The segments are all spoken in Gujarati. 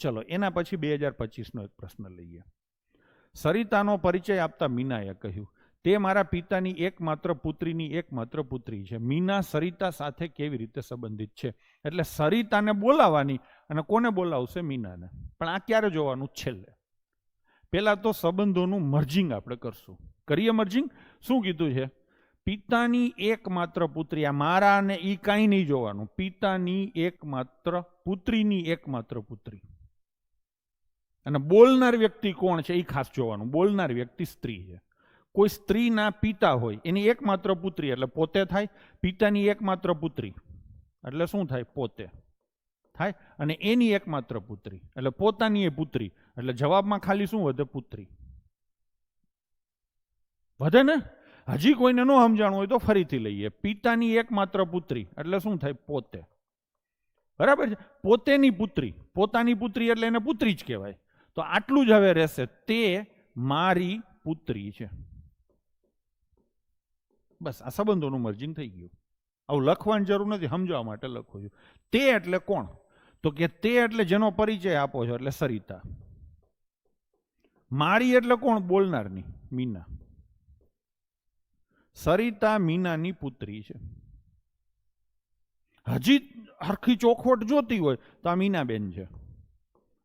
ચલો એના પછી 2025નો એક પ્રશ્ન લઈએ. સરિતાનો પરિચય આપતા મીનાએ કહ્યું, તે મારા પિતાની એકમાત્ર પુત્રીની એકમાત્ર પુત્રી છે. મીના સરિતા સાથે કેવી રીતે સંબંધિત છે? એટલે સરિતાને બોલાવવાની, અને કોને બોલાવશે? મીનાને. પણ આ ક્યારે જોવાનું? છેલ્લે. પેલા તો સંબંધોનું મર્જિંગ આપણે કરશું. કરીએ મર્જિંગ? શું કીધું છે? પિતાની એકમાત્ર પુત્રી, આ મારા ને ઈ કાંઈ નહીં જોવાનું. પિતાની એકમાત્ર પુત્રીની એકમાત્ર પુત્રી. અને બોલનાર વ્યક્તિ કોણ છે એ ખાસ જોવાનું. બોલનાર વ્યક્તિ સ્ત્રી છે. કોઈ સ્ત્રીના પિતા હોય, એની એકમાત્ર પુત્રી એટલે પોતે થાય. પિતાની એકમાત્ર પુત્રી એટલે શું થાય? પોતે થાય. અને એની એકમાત્ર પુત્રી એટલે પોતાની એ પુત્રી એટલે જવાબમાં ખાલી શું વધે? પુત્રી વધે ને? હજી કોઈને ન સમજાણું હોય તો ફરીથી લઈએ. પિતાની એકમાત્ર પુત્રી એટલે શું થાય? પોતે. બરાબર છે? પોતેની પુત્રી, પોતાની પુત્રી એટલે એને પુત્રી જ કહેવાય. તો આટલું જ હવે રહેશે. તે મારી પુત્રી છે. બસ આ સંબંધોનું મર્જિંગ થઈ ગયું. આવું લખવાની જરૂર નથી, સમજવા માટે લખો છો. તે એટલે કોણ? તો કે તે એટલે જેનો પરિચય આપો છો એટલે સરિતા. મારી એટલે કોણ? બોલનારની મીના. સરિતા મીનાની પુત્રી છે. હજી હરખી ચોખવટ જોતી હોય તો આ મીનાબેન છે.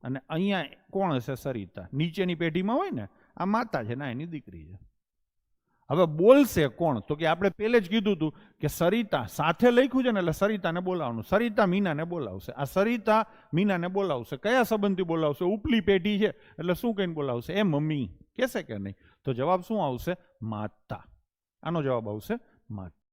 અને અહીંયા કોણ હશે? સરિતા. નીચેની પેઢીમાં હોય ને આ માતા છે, ના એની દીકરી છે. હવે બોલશે કોણ? તો કે આપણે પહેલે જ કીધું હતું કે સરિતા સાથે લખ્યું છે ને એટલે સરિતાને બોલાવવાનું. સરિતા મીનાને બોલાવશે. આ સરિતા મીનાને બોલાવશે. કયા સંબંધથી બોલાવશે? ઉપલી પેઢી છે એટલે શું કહીને બોલાવશે? એ મમ્મી કહેશે કે નહીં? તો જવાબ શું આવશે? માતા. આનો જવાબ આવશે માતા.